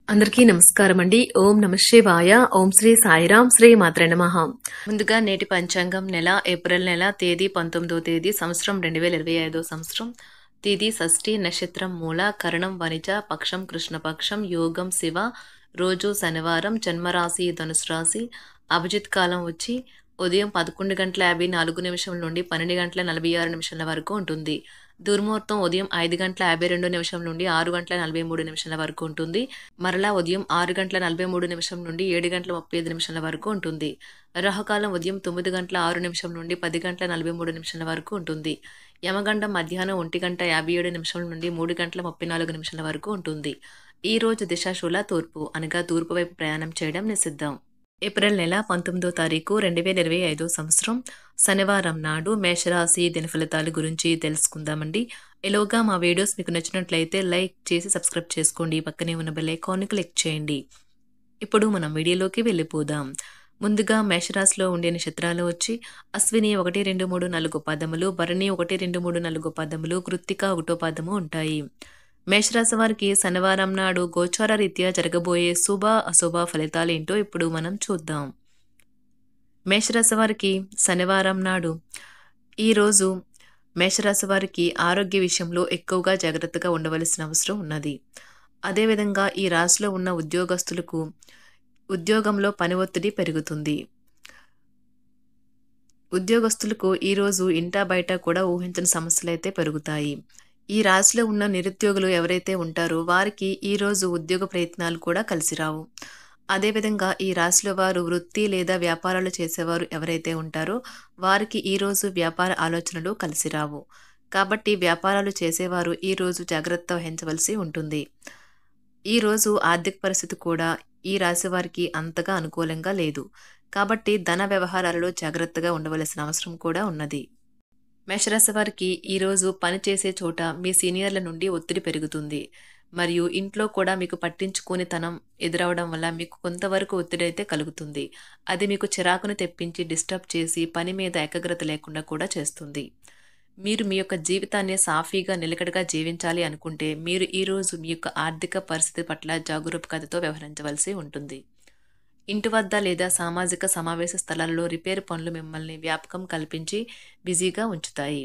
అందరికీ నమస్కారం అండి. ఓం నమ శివాయ. ఓం శ్రీ సాయిరాం. శ్రీ మాత్రే నమః. ముందుగా నేటి పంచాంగం నెల ఏప్రిల్ నెల తేదీ 19వ తేదీ సంవత్సరం 2025 సంవత్సరం తేదీ షష్ఠి నక్షత్రం మూల కరణం వనిజ పక్షం కృష్ణపక్షం యోగం శివ రోజు శనివారం జన్మరాశి ధనుసు రాశి అభిజిత్ కాలం వచ్చి ఉదయం 11:54 నుండి 12:46 వరకు ఉంటుంది. దుర్ముహూర్తం ఉదయం 5:52 నుండి 6:43 వరకు ఉంటుంది. మరలా ఉదయం 6:43 నుండి 7:35 వరకు ఉంటుంది. రాహుకాలం ఉదయం 9:06 నుండి 10:43 వరకు ఉంటుంది. యమగండం మధ్యాహ్నం 1:57 నుండి 3:34 వరకు ఉంటుంది. ఈ రోజు దిశాశూల తూర్పు అనగా తూర్పు వైపు ప్రయాణం చేయడం నిషిద్ధం. ఏప్రిల్ నెల 19వ తారీఖు 2025 సంవత్సరం శనివారం నాడు మేషరాశి దినఫలితాల గురించి తెలుసుకుందామండి. ఎలాగా మా వీడియోస్ మీకు నచ్చినట్లయితే లైక్ చేసి సబ్స్క్రైబ్ చేసుకోండి. పక్కనే ఉన్న బెల్ ఐకాన్ని క్లిక్ చేయండి. ఇప్పుడు మనం వీడియోలోకి వెళ్ళిపోదాం. ముందుగా మేషరాశిలో ఉండే నక్షత్రాలు వచ్చి అశ్విని 1, 2, 3, 4 పాదములు, భరణి 1, 2, 3, 4 పాదములు, కృత్తిక 1వ పాదము ఉంటాయి. మేషరాశి వారికి శనివారం నాడు గోచార రీత్యా జరగబోయే శుభ అశుభ ఫలితాలేంటో ఇప్పుడు మనం చూద్దాం. మేషరాశి వారికి శనివారం నాడు ఈరోజు మేషరాశి వారికి ఆరోగ్య విషయంలో ఎక్కువగా జాగ్రత్తగా ఉండవలసిన అవసరం ఉన్నది. అదేవిధంగా ఈ రాశిలో ఉన్న ఉద్యోగస్తులకు ఉద్యోగంలో పని ఒత్తిడి పెరుగుతుంది. ఉద్యోగస్తులకు ఈరోజు ఇంటా బయట కూడా ఊహించని సమస్యలు అయితే పెరుగుతాయి. ఈ రాశిలో ఉన్న నిరుద్యోగులు ఎవరైతే ఉంటారో వారికి ఈరోజు ఉద్యోగ ప్రయత్నాలు కూడా కలిసి రావు. అదేవిధంగా ఈ రాశిలో వారు వృత్తి లేదా వ్యాపారాలు చేసేవారు ఎవరైతే ఉంటారో వారికి ఈరోజు వ్యాపార ఆలోచనలు కలిసి రావు. కాబట్టి వ్యాపారాలు చేసేవారు ఈరోజు జాగ్రత్త వహించవలసి ఉంటుంది. ఈరోజు ఆర్థిక పరిస్థితి కూడా ఈ రాశి వారికి అంతగా అనుకూలంగా లేదు. కాబట్టి ధన వ్యవహారాలలో జాగ్రత్తగా ఉండవలసిన అవసరం కూడా ఉన్నది. మేషరాశి వారికి ఈరోజు పని చేసే చోట మీ సీనియర్ల నుండి ఒత్తిడి పెరుగుతుంది. మరియు ఇంట్లో కూడా మీకు పట్టించుకోని తనం ఎదురవడం వల్ల మీకు కొంతవరకు ఒత్తిడి అయితే కలుగుతుంది. అది మీకు చిరాకును తెప్పించి డిస్టర్బ్ చేసి పని మీద ఏకాగ్రత లేకుండా కూడా చేస్తుంది. మీరు మీ యొక్క జీవితాన్ని సాఫీగా నిలకడగా జీవించాలి అనుకుంటే మీరు ఈరోజు మీ యొక్క ఆర్థిక పరిస్థితి పట్ల జాగరూకతతో వ్యవహరించవలసి ఉంటుంది. ఇంటి వద్ద లేదా సామాజిక సమావేశ స్థలాల్లో రిపేర్ పనులు మిమ్మల్ని వ్యాపకం కల్పించి బిజీగా ఉంచుతాయి.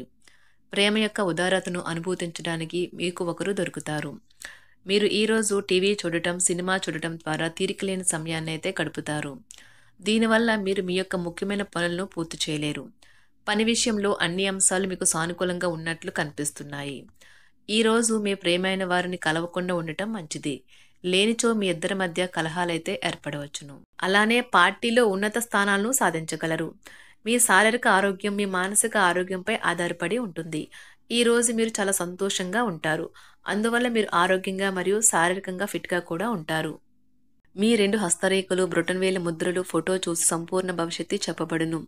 ప్రేమ యొక్క ఉదారతను అనుభూతించడానికి మీకు ఒకరు దొరుకుతారు. మీరు ఈరోజు టీవీ చూడటం, సినిమా చూడటం ద్వారా తీరికలేని సమయాన్ని అయితే గడుపుతారు. దీనివల్ల మీరు మీ యొక్క ముఖ్యమైన పనులను పూర్తి చేయలేరు. పని విషయంలో అన్ని అంశాలు మీకు సానుకూలంగా ఉన్నట్లు కనిపిస్తున్నాయి. ఈరోజు మీ ప్రేమైన వారిని కలవకుండా ఉండటం మంచిది. లేనిచో మీ ఇద్దరి మధ్య కలహాలైతే ఏర్పడవచ్చును. అలానే పార్టీలో ఉన్నత స్థానాలను సాధించగలరు. మీ శారీరక ఆరోగ్యం మీ మానసిక ఆరోగ్యంపై ఆధారపడి ఉంటుంది. ఈ రోజు మీరు చాలా సంతోషంగా ఉంటారు. అందువల్ల మీరు ఆరోగ్యంగా మరియు శారీరకంగా ఫిట్గా కూడా ఉంటారు. మీ 2 హస్తరేఖలు, బ్రొటనవేలు ముద్రలు ఫోటో చూసి సంపూర్ణ భవిష్యత్తు చెప్పబడును.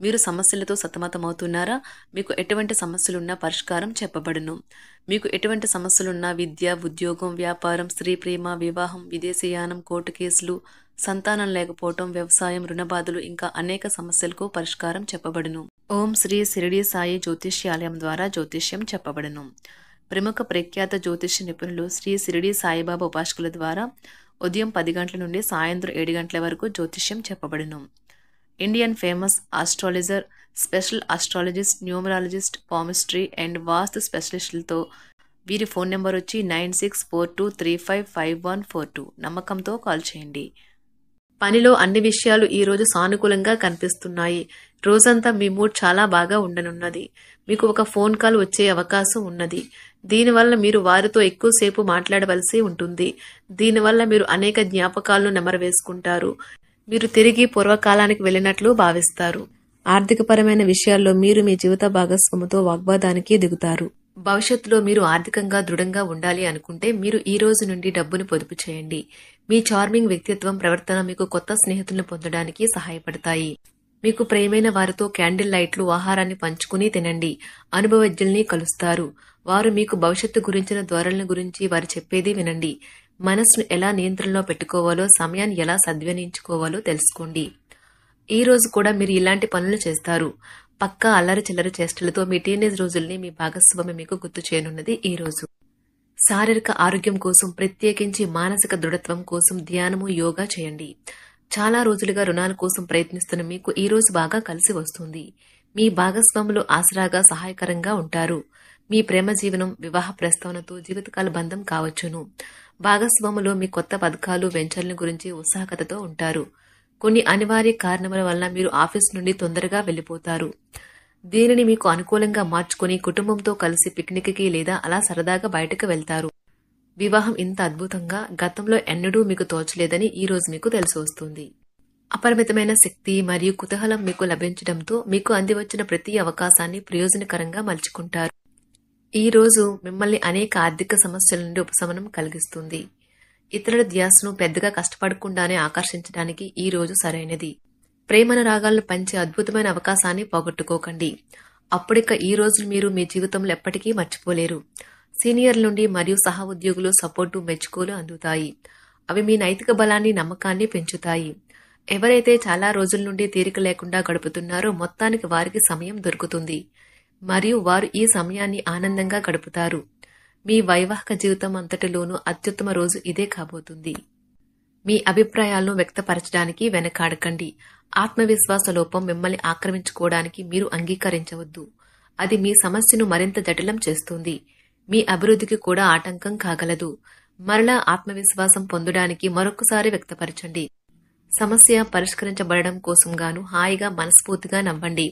మీరు సమస్యలతో సతమతమవుతున్నారా? మీకు ఎటువంటి సమస్యలున్నా పరిష్కారం చెప్పబడును. మీకు ఎటువంటి సమస్యలున్నా విద్య, ఉద్యోగం, వ్యాపారం, స్త్రీ ప్రేమ, వివాహం, విదేశీయానం, కోర్టు కేసులు, సంతానం లేకపోవటం, వ్యవసాయం, రుణబాధలు ఇంకా అనేక సమస్యలకు పరిష్కారం చెప్పబడును. ఓం శ్రీ షిరిడి సాయి జ్యోతిష్యాలయం ద్వారా జ్యోతిష్యం చెప్పబడును. ప్రముఖ ప్రఖ్యాత జ్యోతిష్య నిపుణులు శ్రీ షిరిడి సాయిబాబా ఉపాసకుల ద్వారా ఉదయం 10 గంటల నుండి సాయంత్రం 7 గంటల వరకు జ్యోతిష్యం చెప్పబడును. Indian famous astrologer, special astrologist, numerologist, palmistry and vastu స్పెషలిస్టులతో వీరి ఫోన్ నెంబర్ వచ్చి 9642355142. నమ్మకంతో కాల్ చేయండి. పనిలో అన్ని విషయాలు ఈరోజు సానుకూలంగా కనిపిస్తున్నాయి. రోజంతా మీ మూడ్ చాలా బాగా ఉండనున్నది. మీకు ఒక ఫోన్ కాల్ వచ్చే అవకాశం ఉన్నది. దీనివల్ల మీరు వారితో ఎక్కువసేపు మాట్లాడవలసి ఉంటుంది. దీనివల్ల మీరు అనేక జ్ఞాపకాలను నెమరవేసుకుంటారు. మీరు తిరిగి పూర్వకాలానికి వెళ్ళినట్లు భావిస్తారు. ఆర్థికపరమైన విషయాల్లో మీరు మీ జీవిత భాగస్వామితో వాగ్వాదానికి దిగుతారు. భవిష్యత్తులో మీరు ఆర్థికంగా దృఢంగా ఉండాలి అనుకుంటే మీరు ఈ రోజు నుండి డబ్బును పొదుపు చేయండి. మీ చార్మింగ్ వ్యక్తిత్వం, ప్రవర్తన మీకు కొత్త స్నేహితులను పొందడానికి సహాయపడతాయి. మీకు ప్రియమైన వారితో క్యాండిల్ లైట్లు, ఆహారాన్ని పంచుకుని తినండి. అనుభవజ్ఞుల్ని కలుస్తారు. వారు మీకు భవిష్యత్తు గురించిన ధోరణుల గురించి వారు చెప్పేది వినండి. మనసును ఎలా నియంత్రణలో పెట్టుకోవాలో, సమయాన్ని ఎలా సద్వినియోగించుకోవాలో తెలుసుకోండి. ఈ రోజు కూడా మీరు ఇలాంటి పనులు చేస్తారు. పక్కా అల్లరి చిల్లరి చేష్టలతో మీ టీనేజ్ రోజుల్ని మీ భాగస్వామి మీకు గుర్తు చేయనున్నది ఈ రోజు. శారీరక ఆరోగ్యం కోసం ప్రత్యేకించి మానసిక దృఢత్వం కోసం ధ్యానము యోగా చేయండి. చాలా రోజులుగా రుణాల కోసం ప్రయత్నిస్తున్న మీకు ఈ రోజు బాగా కలిసి వస్తుంది. మీ భాగస్వాములు ఆసరాగా సహాయకరంగా ఉంటారు. మీ ప్రేమ జీవనం వివాహ ప్రస్తావనతో జీవితకాల బంధం కావచ్చును. భాగస్వాములు మీ కొత్త పథకాలు వెంచర్ల గురించి ఉత్సాహకతతో ఉంటారు. కొన్ని అనివార్య కారణాల వల్ల మీరు ఆఫీస్ నుండి తొందరగా వెళ్లిపోతారు. దీనిని మీకు అనుకూలంగా మార్చుకుని కుటుంబంతో కలిసి పిక్నిక్కి లేదా అలా సరదాగా బయటకు వెళ్తారు. వివాహం ఇంత అద్భుతంగా గతంలో ఎన్నడూ మీకు తోచలేదని ఈ రోజు మీకు తెలిసి వస్తుంది. అపరిమితమైన శక్తి మరియు కుతూహలం మీకు లభించడంతో మీకు అందివచ్చిన ప్రతి అవకాశాన్ని ప్రయోజనకరంగా మలుచుకుంటారు. ఈ రోజు మిమ్మల్ని అనేక ఆర్థిక సమస్యల నుండి ఉపశమనం కలిగిస్తుంది. ఇతరుల ధ్యాసను పెద్దగా కష్టపడకుండానే ఆకర్షించడానికి ఈ రోజు సరైనది. ప్రేమన రాగాలను పంచే అద్భుతమైన అవకాశాన్ని పోగొట్టుకోకండి. అప్పుడిక ఈ రోజు మీరు మీ జీవితంలో ఎప్పటికీ మర్చిపోలేరు. సీనియర్ల నుండి మరియు సహ ఉద్యోగులు సపోర్టు మెచ్చుకోలు అందుతాయి. అవి మీ నైతిక బలాన్ని నమ్మకాన్ని పెంచుతాయి. ఎవరైతే చాలా రోజుల నుండి తీరిక లేకుండా గడుపుతున్నారో మొత్తానికి వారికి సమయం దొరుకుతుంది మరియు వారు ఈ సమయాన్ని ఆనందంగా గడుపుతారు. మీ వైవాహిక జీవితం అంతటిలోనూ అత్యుత్తమ రోజు ఇదే కాబోతుంది. మీ అభిప్రాయాలను వ్యక్తపరచడానికి వెనకాడకండి. ఆత్మవిశ్వాస లోపం మిమ్మల్ని ఆక్రమించుకోవడానికి మీరు అంగీకరించవద్దు. అది మీ సమస్యను మరింత జటిలం చేస్తుంది. మీ అభివృద్ధికి కూడా ఆటంకం కాగలదు. మరలా ఆత్మవిశ్వాసం పొందడానికి మరొకసారి వ్యక్తపరచండి. సమస్య పరిష్కరించబడడం కోసం గాను హాయిగా మనస్ఫూర్తిగా నవ్వండి.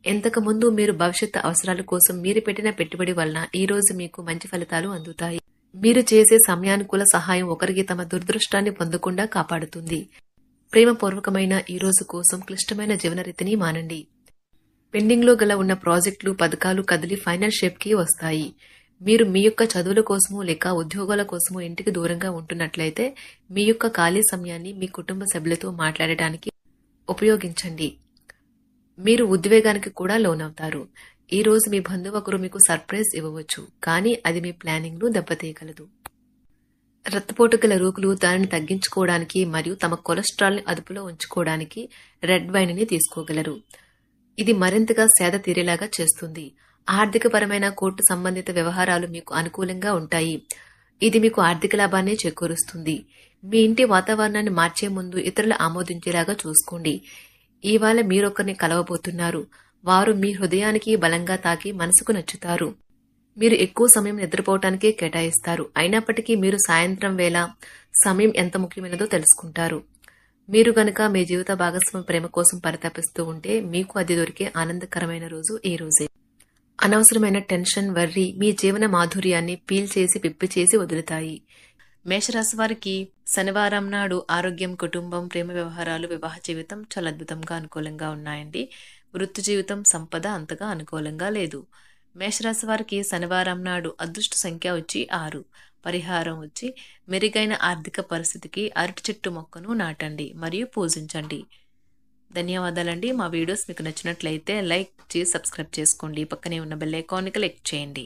ఎంతకుముందు మీరు భవిష్యత్తు అవసరాల కోసం మీరు పెట్టిన పెట్టుబడి వలన ఈ రోజు మీకు మంచి ఫలితాలు అందుతాయి. మీరు చేసే సమయానుకూల సహాయం ఒకరికి తమ దురదృష్టాన్ని పొందకుండా కాపాడుతుంది. ప్రేమపూర్వకమైన ఈ రోజు కోసం క్లిష్టమైన జీవనరీతిని మానండి. పెండింగ్లో గల ఉన్న ప్రాజెక్టులు పథకాలు కదిలి ఫైనల్ షేప్కి వస్తాయి. మీరు మీ యొక్క చదువుల కోసమో లేక ఉద్యోగాల కోసమో ఇంటికి దూరంగా ఉంటున్నట్లయితే మీ యొక్క ఖాళీ సమయాన్ని మీ కుటుంబ సభ్యులతో మాట్లాడటానికి ఉపయోగించండి. మీరు ఉద్వేగానికి కూడా లోనవుతారు. ఈ రోజు మీ బంధువు ఒకరు మీకు సర్ప్రైజ్ ఇవ్వవచ్చు, కానీ అది మీ ప్లానింగ్ ను దెబ్బతీయగలదు. రక్తపోటు గల రోగులు దానిని తగ్గించుకోవడానికి మరియు తమ కొలెస్ట్రాల్ ని అదుపులో ఉంచుకోవడానికి రెడ్ వైన్ ని తీసుకోగలరు. ఇది మరింతగా సేద తీరేలాగా చేస్తుంది. ఆర్థికపరమైన కోర్టు సంబంధిత వ్యవహారాలు మీకు అనుకూలంగా ఉంటాయి. ఇది మీకు ఆర్థిక లాభాన్ని చేకూరుస్తుంది. మీ ఇంటి వాతావరణాన్ని మార్చే ముందు ఇతరులు ఆమోదించేలాగా చూసుకోండి. ఇవాళ మీరొకరిని కలవబోతున్నారు. వారు మీ హృదయానికి బలంగా తాకి మనసుకు నచ్చుతారు. మీరు ఎక్కువ సమయం నిద్రపోవటానికే కేటాయిస్తారు. అయినప్పటికీ మీరు సాయంత్రం వేళ సమయం ఎంత ముఖ్యమైనదో తెలుసుకుంటారు. మీరు గనక మీ జీవిత భాగస్వామి ప్రేమ కోసం పరితపిస్తూ ఉంటే మీకు అది దొరికే ఆనందకరమైన రోజు ఈ రోజే. అనవసరమైన టెన్షన్, వర్రీ మీ జీవన మాధుర్యాన్ని పీల్ చేసి పిప్పి చేసి వదులుతాయి. మేషరాశి వారికి శనివారం నాడు ఆరోగ్యం, కుటుంబం, ప్రేమ వ్యవహారాలు, వివాహ జీవితం చాలా అద్భుతంగా అనుకూలంగా ఉన్నాయండి. వృత్తి జీవితం, సంపద అంతగా అనుకూలంగా లేదు. మేషరాశి వారికి శనివారం నాడు అదృష్ట సంఖ్య వచ్చి 6. పరిహారం వచ్చి మెరుగైన ఆర్థిక పరిస్థితికి అరటి చెట్టు మొక్కను నాటండి మరియు పూజించండి. ధన్యవాదాలండి. మా వీడియోస్ మీకు నచ్చినట్లయితే లైక్ చేసి సబ్స్క్రైబ్ చేసుకోండి. పక్కనే ఉన్న బెల్ ఐకాన్ ని క్లిక్ చేయండి.